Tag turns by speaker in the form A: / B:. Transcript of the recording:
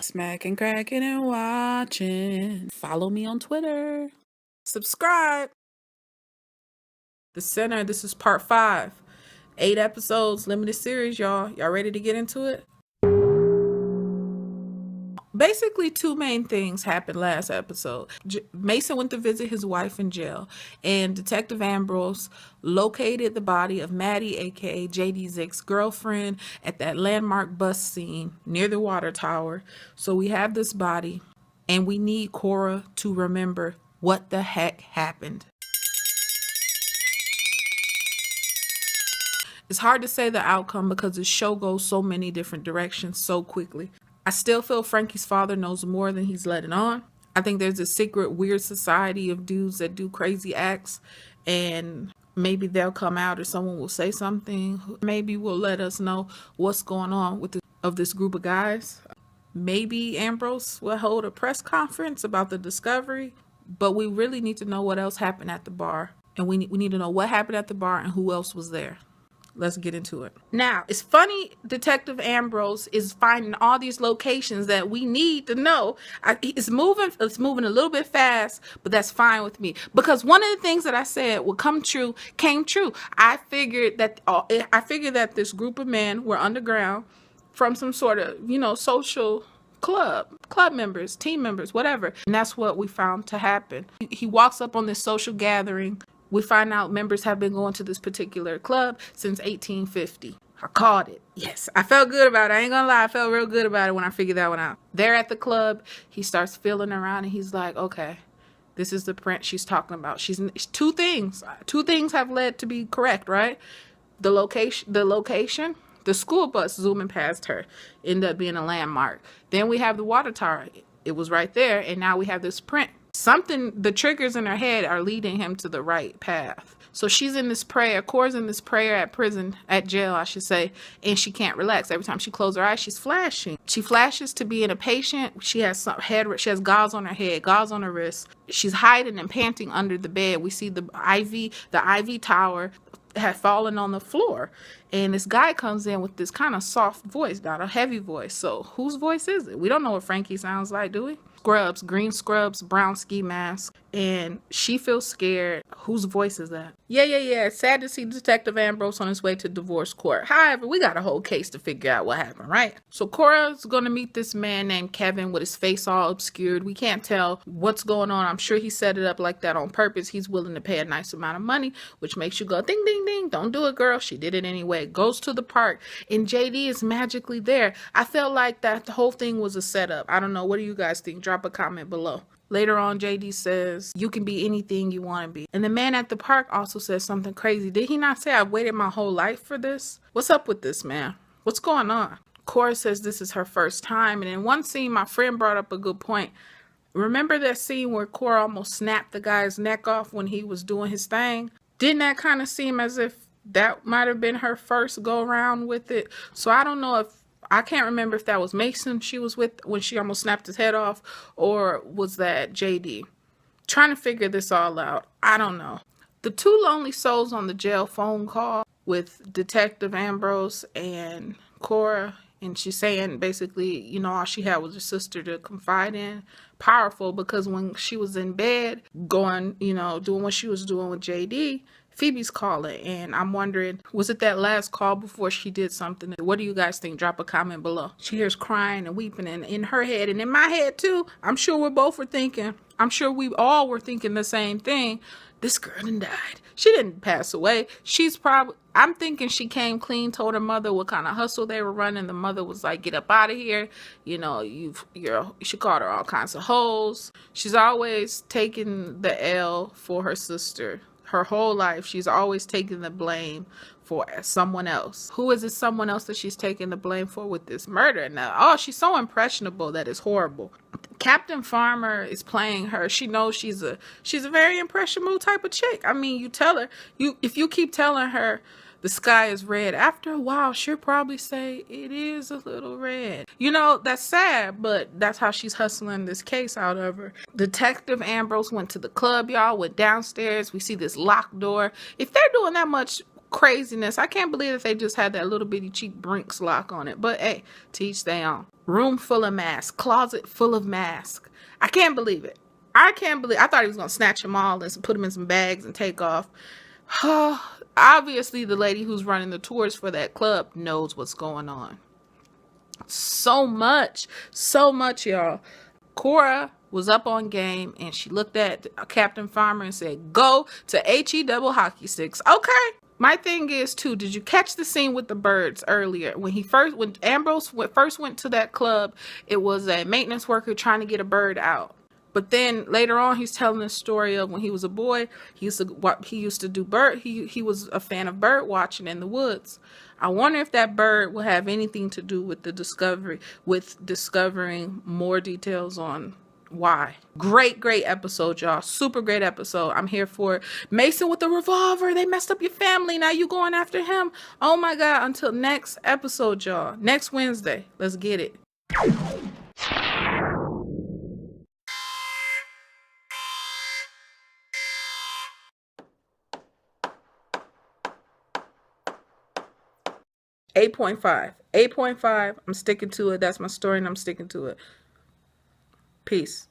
A: Smacking, cracking, and watching. Follow me on Twitter. Subscribe. The Center, this is part 5. 8 episodes, limited series, y'all. Y'all ready to get into it? Basically, 2 main things happened last episode. Mason went to visit his wife in jail, and Detective Ambrose located the body of Maddie, aka JD's ex-girlfriend, at that landmark bus scene near the water tower. So we have this body, and we need Cora to remember what the heck happened. It's hard to say the outcome because the show goes so many different directions so quickly. I still feel Frankie's father knows more than he's letting on. I think there's a secret weird society of dudes that do crazy acts, and maybe they'll come out or someone will say something. Maybe will let us know what's going on with this group of guys. Maybe Ambrose will hold a press conference about the discovery, but we really need to know what else happened at the bar. And we need to know what happened at the bar and who else was there. Let's get into it. Now, it's funny Detective Ambrose is finding all these locations that we need to know. It's moving a little bit fast, but that's fine with me. Because one of the things that I said would come true came true. I figured that this group of men were underground from some sort of, social club members, team members, whatever. And that's what we found to happen. He walks up on this social gathering. We find out members have been going to this particular club since 1850. I called it. Yes, I felt good about it. I ain't gonna lie. I felt real good about it when I figured that one out. They're at the club. He starts feeling around and he's like, okay, this is the print she's talking about. Two things have led to be correct, right? The location, the school bus zooming past her ended up being a landmark. Then we have the water tower. It was right there. And now we have this print. The triggers in her head are leading him to the right path. So she's in this prayer, Cora's in this prayer at jail, I should say, and she can't relax. Every time she closes her eyes, she's flashing. She flashes to being a patient. She has gauze on her head, gauze on her wrist. She's hiding and panting under the bed. We see the IV tower had fallen on the floor. And this guy comes in with this kind of soft voice, not a heavy voice. So whose voice is it? We don't know what Frankie sounds like, do we? Green scrubs, brown ski mask, and she feels scared. Whose voice is that? Yeah. It's sad to see Detective Ambrose on his way to divorce court. However, we got a whole case to figure out what happened, right? So Cora's gonna meet this man named Kevin with his face all obscured. We can't tell what's going on. I'm sure he set it up like that on purpose. He's willing to pay a nice amount of money, which makes you go ding, ding, ding. Don't do it, girl. She did it anyway. Goes to the park, and JD is magically there. I felt like that the whole thing was a setup. I don't know. What do you guys think? Drop a comment below. Later on, JD says, you can be anything you want to be. And the man at the park also says something crazy. Did he not say, I've waited my whole life for this? What's up with this, man? What's going on? Cora says this is her first time. And in one scene, my friend brought up a good point. Remember that scene where Cora almost snapped the guy's neck off when he was doing his thing? Didn't that kind of seem as if that might have been her first go around with it? So I can't remember if that was Mason she was with when she almost snapped his head off, or was that JD? Trying to figure this all out. I don't know. The 2 lonely souls on the jail phone call with Detective Ambrose and Cora, and she's saying basically, all she had was her sister to confide in. Powerful, because when she was in bed, doing what she was doing with JD, Phoebe's calling, and I'm wondering, was it that last call before she did something? What do you guys think? Drop a comment below. She hears crying and weeping, and in her head and in my head too, I'm sure we all were thinking the same thing. This girl done died. She didn't pass away. I'm thinking she came clean, told her mother what kind of hustle they were running. The mother was like, get up out of here. She called her all kinds of hoes. She's always taken the L for her sister. Her whole life, she's always taking the blame for someone else. Who is this someone else that she's taking the blame for with this murder? Now, she's so impressionable that it's horrible. Captain Farmer is playing her. She knows she's a very impressionable type of chick. I mean, you tell her, if you keep telling her the sky is red, after a while, she'll probably say, it is a little red. That's sad, but that's how she's hustling this case out of her. Detective Ambrose went to the club, y'all, went downstairs. We see this locked door. If they're doing that much craziness. I can't believe that they just had that little bitty cheap Brinks lock on it. But hey, to each their own. Room full of masks. Closet full of masks. I can't believe it. I thought he was going to snatch them all and put them in some bags and take off. Obviously, the lady who's running the tours for that club knows what's going on. So much, y'all. Cora was up on game and she looked at Captain Farmer and said, go to HE double hockey sticks. Okay. My thing is too, did you catch the scene with the birds earlier? When Ambrose first went to that club, it was a maintenance worker trying to get a bird out. But then later on, he's telling the story of when he was a boy, he used to do bird. He was a fan of bird watching in the woods. I wonder if that bird will have anything to do with discovering more details on why. Great episode, y'all. Super great episode. I'm here for it. Mason with the revolver. They messed up your family. Now you going after him. Oh my God. Until next episode, y'all. Next Wednesday. Let's get it. Eight 8.5. I'm sticking to it. That's my story and I'm sticking to it. Peace.